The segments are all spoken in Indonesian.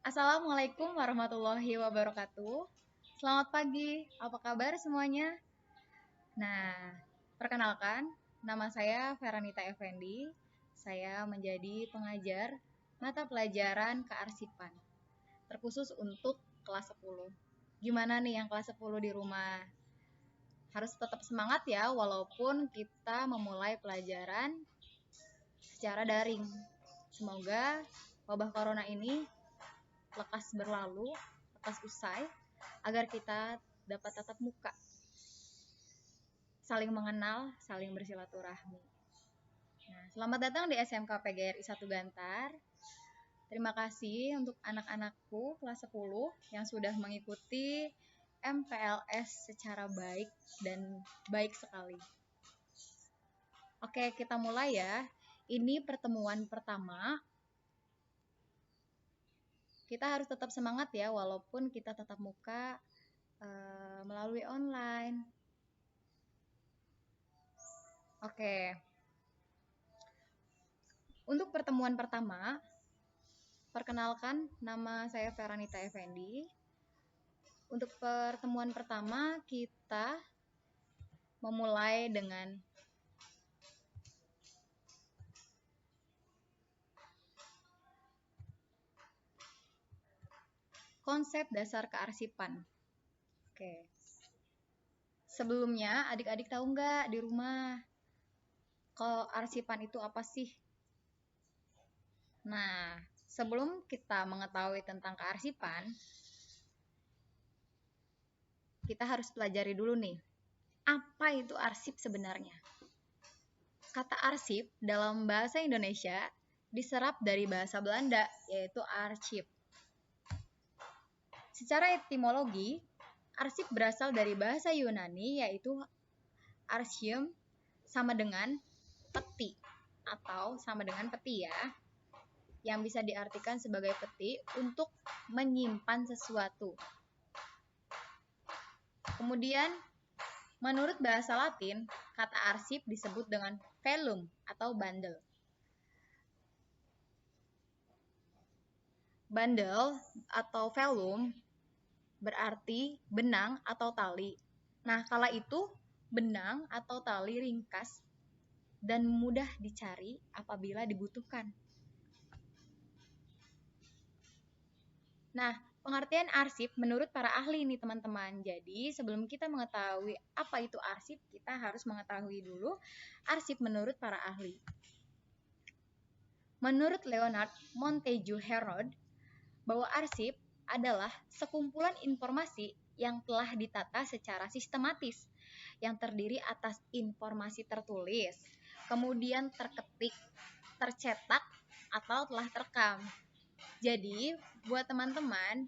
Assalamualaikum warahmatullahi wabarakatuh. Selamat pagi, apa kabar semuanya? Nah, perkenalkan, nama saya Feranita Effendi. Saya menjadi pengajar mata pelajaran kearsipan, terkhusus untuk kelas 10. Gimana nih yang kelas 10 di rumah? Harus tetap semangat ya, walaupun kita memulai pelajaran secara daring. Semoga wabah corona ini lekas berlalu, lekas usai, agar kita dapat tatap muka, saling mengenal, saling bersilaturahmi. Nah, selamat datang di SMK PGRI 1 Gantar. Terima kasih untuk anak-anakku kelas 10 yang sudah mengikuti MPLS secara baik dan baik sekali. Oke, kita mulai ya. Ini pertemuan pertama. Kita harus tetap semangat ya, walaupun kita tatap muka melalui online. Oke, untuk pertemuan pertama, perkenalkan nama saya Feranita Effendi. Untuk pertemuan pertama kita memulai dengan konsep dasar kearsipan. Oke. Sebelumnya adik-adik tahu nggak di rumah kearsipan itu apa sih? Nah, sebelum kita mengetahui tentang kearsipan, kita harus pelajari dulu nih, apa itu arsip sebenarnya? Kata arsip dalam bahasa Indonesia diserap dari bahasa Belanda, yaitu arsip. Secara etimologi, arsip berasal dari bahasa Yunani, yaitu arsium, sama dengan peti, atau sama dengan peti ya, yang bisa diartikan sebagai peti untuk menyimpan sesuatu. Kemudian, menurut bahasa Latin, kata arsip disebut dengan velum atau bundle. Bundle atau velum berarti benang atau tali. Nah, kala itu benang atau tali ringkas dan mudah dicari apabila dibutuhkan. Nah, pengertian arsip menurut para ahli nih teman-teman. Jadi, sebelum kita mengetahui apa itu arsip, kita harus mengetahui dulu arsip menurut para ahli. Menurut Leonard Montague Harrod, bahwa arsip adalah sekumpulan informasi yang telah ditata secara sistematis, yang terdiri atas informasi tertulis, kemudian terketik, tercetak, atau telah terekam. Jadi, buat teman-teman,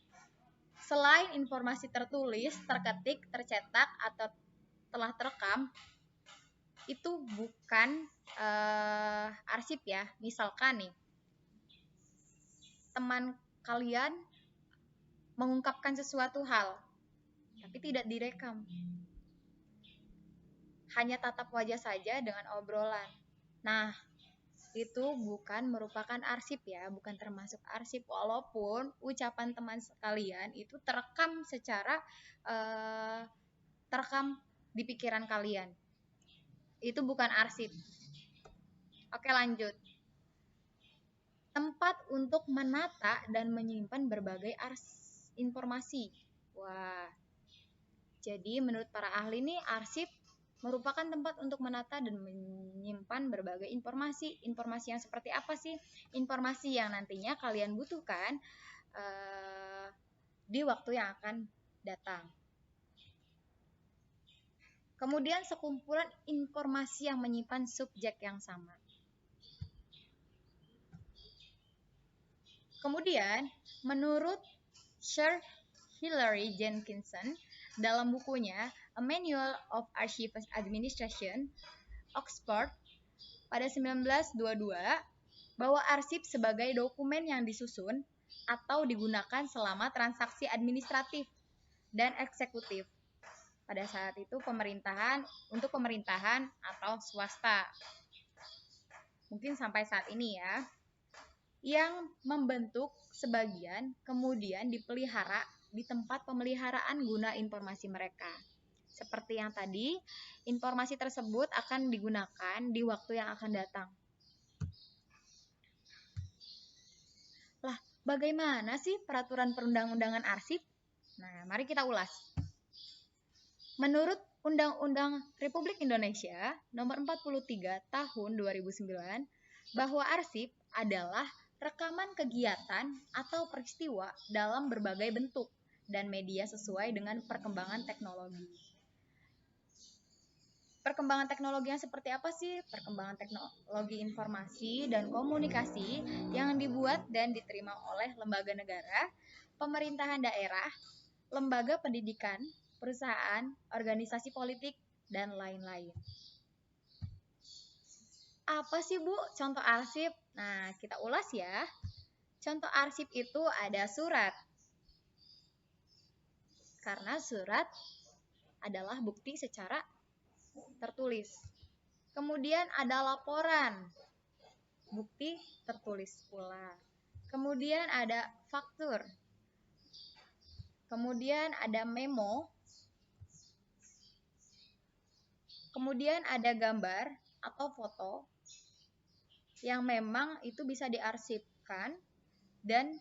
selain informasi tertulis, terketik, tercetak, atau telah terekam, itu bukan arsip ya. Misalkan nih, teman kalian mengungkapkan sesuatu hal, tapi tidak direkam. Hanya tatap wajah saja dengan obrolan. Nah, itu bukan merupakan arsip ya, bukan termasuk arsip, walaupun ucapan teman sekalian itu terekam secara terekam di pikiran kalian. Itu bukan arsip. Oke, lanjut. Tempat untuk menata dan menyimpan berbagai informasi. Wah, jadi menurut para ahli nih, arsip merupakan tempat untuk menata dan menyimpan berbagai informasi. Informasi yang seperti apa sih? Informasi yang nantinya kalian butuhkan di waktu yang akan datang. Kemudian sekumpulan informasi yang menyimpan subjek yang sama. Kemudian, menurut Sir Hilary Jenkinson, dalam bukunya A Manual of Archivist Administration, Oxford, pada 1922, bahwa arsip sebagai dokumen yang disusun atau digunakan selama transaksi administratif dan eksekutif. Pada saat itu untuk pemerintahan atau swasta. Mungkin sampai saat ini ya. yang membentuk sebagian kemudian dipelihara di tempat pemeliharaan guna informasi mereka. Seperti yang tadi, informasi tersebut akan digunakan di waktu yang akan datang. Lah, bagaimana sih peraturan perundang-undangan arsip? Nah, mari kita ulas. Menurut Undang-Undang Republik Indonesia Nomor 43 Tahun 2009, bahwa arsip adalah rekaman kegiatan atau peristiwa dalam berbagai bentuk dan media sesuai dengan perkembangan teknologi. Perkembangan teknologi yang seperti apa sih? Perkembangan teknologi informasi dan komunikasi yang dibuat dan diterima oleh lembaga negara, pemerintahan daerah, lembaga pendidikan, perusahaan, organisasi politik, dan lain-lain. Apa sih Bu contoh arsip? Nah, kita ulas ya. Contoh arsip itu ada surat. Karena surat adalah bukti secara tertulis. Kemudian ada laporan, bukti tertulis pula. Kemudian ada faktur. Kemudian ada memo. Kemudian ada gambar atau foto yang memang itu bisa diarsipkan dan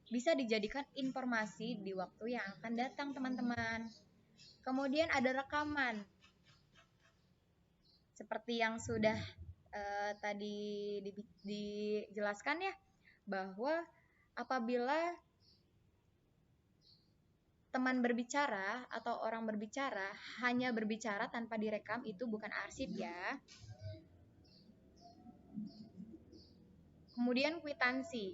bisa dijadikan informasi di waktu yang akan datang, teman-teman. Kemudian ada rekaman. Seperti yang sudah tadi dijelaskan ya, bahwa apabila teman berbicara atau orang berbicara hanya berbicara tanpa direkam, itu bukan arsip ya. Kemudian kwitansi,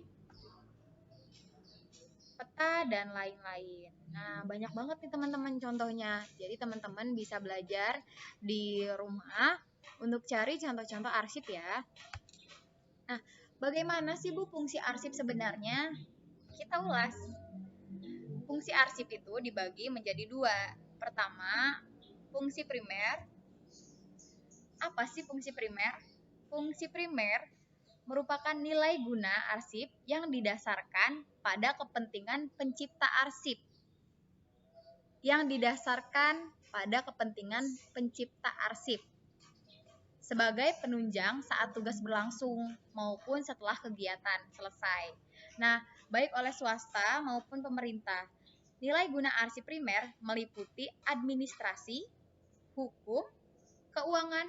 peta, dan lain-lain. Nah, banyak banget nih teman-teman contohnya. Jadi teman-teman bisa belajar di rumah untuk cari contoh-contoh arsip ya. Nah, bagaimana sih Bu fungsi arsip sebenarnya? Kita ulas. Fungsi arsip itu dibagi menjadi dua. Pertama, fungsi primer. Apa sih fungsi primer? Fungsi primer merupakan nilai guna arsip yang didasarkan pada kepentingan pencipta arsip. Yang didasarkan pada kepentingan pencipta arsip sebagai penunjang saat tugas berlangsung maupun setelah kegiatan selesai. Nah, baik oleh swasta maupun pemerintah. Nilai guna arsip primer meliputi administrasi, hukum, keuangan,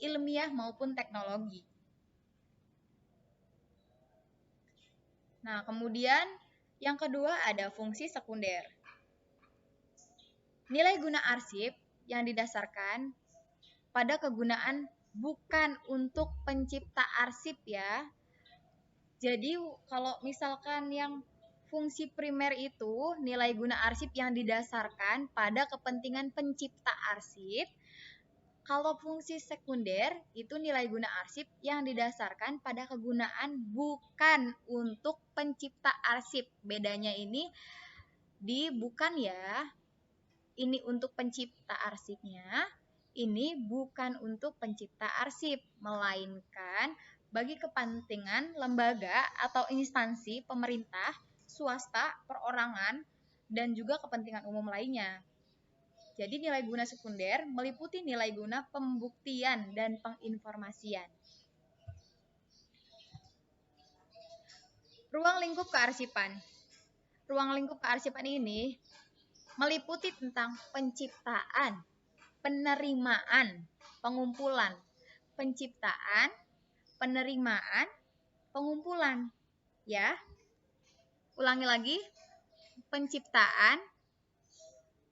ilmiah maupun teknologi. Nah, kemudian yang kedua ada fungsi sekunder. Nilai guna arsip yang didasarkan pada kegunaan bukan untuk pencipta arsip ya. Jadi kalau misalkan yang fungsi primer itu nilai guna arsip yang didasarkan pada kepentingan pencipta arsip. Kalau fungsi sekunder itu nilai guna arsip yang didasarkan pada kegunaan bukan untuk pencipta arsip. Bedanya ini di bukan ya. Ini untuk pencipta arsipnya, ini bukan untuk pencipta arsip, melainkan bagi kepentingan lembaga atau instansi pemerintah, swasta, perorangan, dan juga kepentingan umum lainnya. Jadi nilai guna sekunder meliputi nilai guna pembuktian dan penginformasian. Ruang lingkup kearsipan. Ruang lingkup kearsipan ini meliputi tentang penciptaan, penerimaan, pengumpulan, penciptaan, penerimaan, pengumpulan. Ya, ulangi lagi, penciptaan,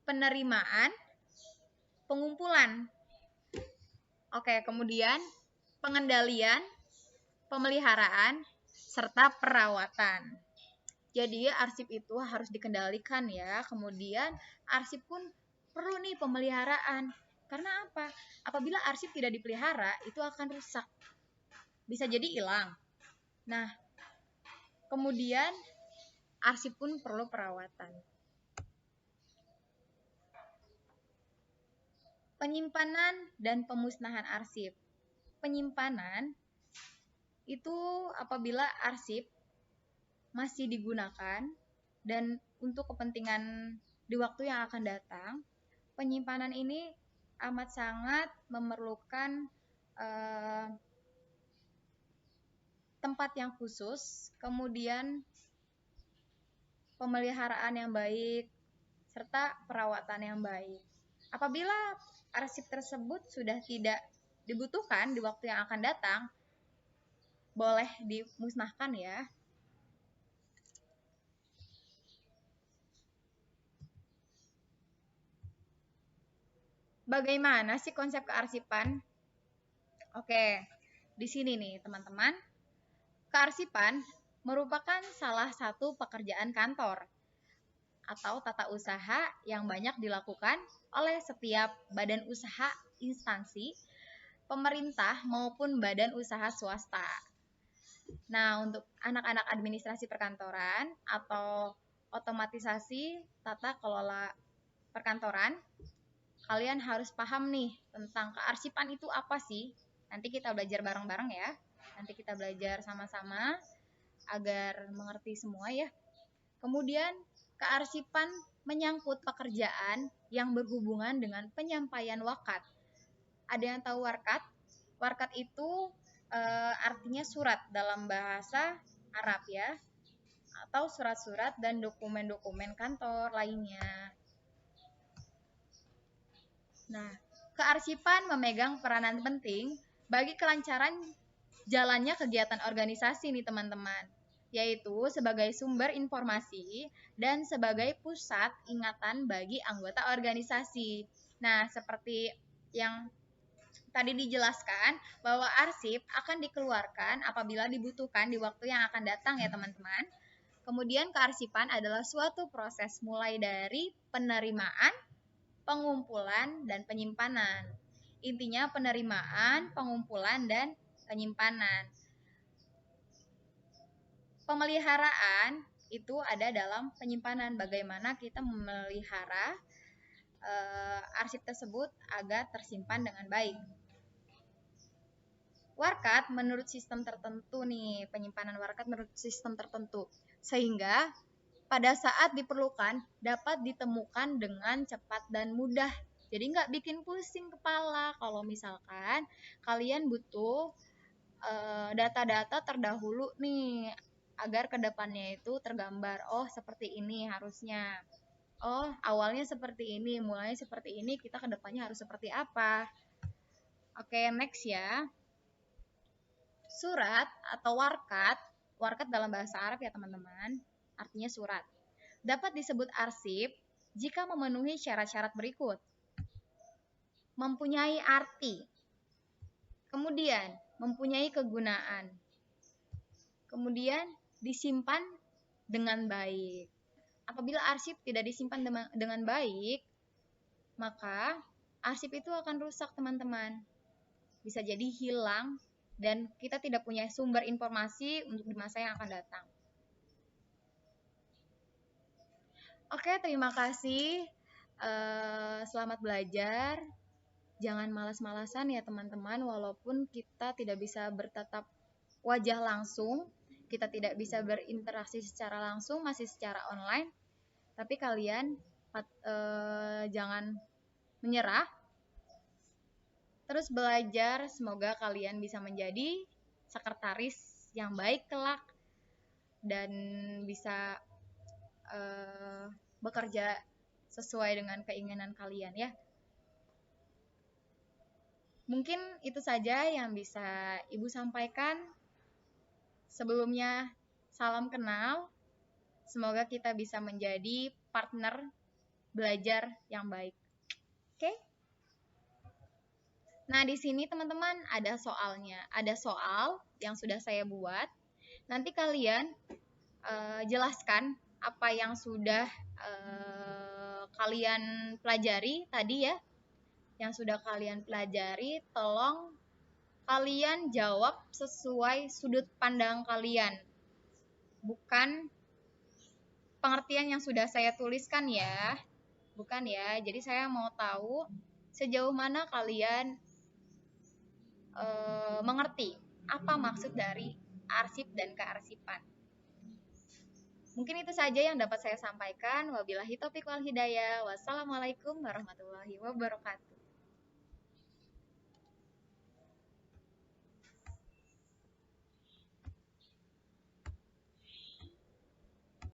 penerimaan, pengumpulan. Oke, kemudian pengendalian, pemeliharaan, serta perawatan. Jadi arsip itu harus dikendalikan ya. Kemudian arsip pun perlu nih pemeliharaan. Karena apa? Apabila arsip tidak dipelihara, itu akan rusak. Bisa jadi hilang. Nah, kemudian arsip pun perlu perawatan. Penyimpanan dan pemusnahan arsip. Penyimpanan itu apabila arsip masih digunakan dan untuk kepentingan di waktu yang akan datang, penyimpanan ini amat sangat memerlukan tempat yang khusus, kemudian pemeliharaan yang baik, serta perawatan yang baik. Apabila arsip tersebut sudah tidak dibutuhkan di waktu yang akan datang, boleh dimusnahkan ya. Bagaimana sih konsep kearsipan? Oke, di sini nih teman-teman. Kearsipan merupakan salah satu pekerjaan kantor atau tata usaha yang banyak dilakukan oleh setiap badan usaha instansi, pemerintah maupun badan usaha swasta. Nah, untuk anak-anak administrasi perkantoran atau otomatisasi tata kelola perkantoran, kalian harus paham nih tentang kearsipan itu apa sih. Nanti kita belajar bareng-bareng ya. Nanti kita belajar sama-sama agar mengerti semua ya. Kemudian, kearsipan menyangkut pekerjaan yang berhubungan dengan penyampaian wakat. Ada yang tahu warkat? Warkat itu artinya surat dalam bahasa Arab ya, atau surat-surat dan dokumen-dokumen kantor lainnya. Nah, kearsipan memegang peranan penting bagi kelancaran jalannya kegiatan organisasi nih teman-teman, yaitu sebagai sumber informasi dan sebagai pusat ingatan bagi anggota organisasi. Nah, seperti yang tadi dijelaskan bahwa arsip akan dikeluarkan apabila dibutuhkan di waktu yang akan datang ya teman-teman. Kemudian kearsipan adalah suatu proses mulai dari penerimaan, pengumpulan, dan penyimpanan. Intinya penerimaan, pengumpulan, dan penyimpanan. Pemeliharaan itu ada dalam penyimpanan. Bagaimana kita memelihara arsip tersebut agar tersimpan dengan baik. Warkat menurut sistem tertentu nih, penyimpanan warkat menurut sistem tertentu. Sehingga pada saat diperlukan dapat ditemukan dengan cepat dan mudah. Jadi nggak bikin pusing kepala kalau misalkan kalian butuh data-data terdahulu nih agar kedepannya itu tergambar. Oh seperti ini harusnya. Oh awalnya seperti ini, mulai seperti ini, kita kedepannya harus seperti apa. Oke next ya. Surat atau warkat dalam bahasa Arab ya teman-teman, artinya surat. Dapat disebut arsip jika memenuhi syarat-syarat berikut. Mempunyai arti. Kemudian, mempunyai kegunaan. Kemudian, disimpan dengan baik. Apabila arsip tidak disimpan dengan baik, maka arsip itu akan rusak teman-teman. Bisa jadi hilang dan kita tidak punya sumber informasi untuk di masa yang akan datang. Oke, terima kasih. Selamat belajar. Jangan malas-malasan ya teman-teman, walaupun kita tidak bisa bertatap wajah langsung, kita tidak bisa berinteraksi secara langsung, masih secara online. Tapi kalian jangan menyerah. Terus belajar, semoga kalian bisa menjadi sekretaris yang baik kelak dan bisa bekerja sesuai dengan keinginan kalian ya. Mungkin itu saja yang bisa Ibu sampaikan. Sebelumnya, salam kenal. Semoga kita bisa menjadi partner belajar yang baik. Oke? Nah, di sini teman-teman ada soalnya. Ada soal yang sudah saya buat. Nanti kalian jelaskan apa yang sudah kalian pelajari tadi ya. Yang sudah kalian pelajari, tolong kalian jawab sesuai sudut pandang kalian. Bukan pengertian yang sudah saya tuliskan ya. Bukan ya. Jadi saya mau tahu sejauh mana kalian mengerti apa maksud dari arsip dan kearsipan. Mungkin itu saja yang dapat saya sampaikan. Wabillahi taufiq wal hidayah. Wassalamualaikum warahmatullahi wabarakatuh.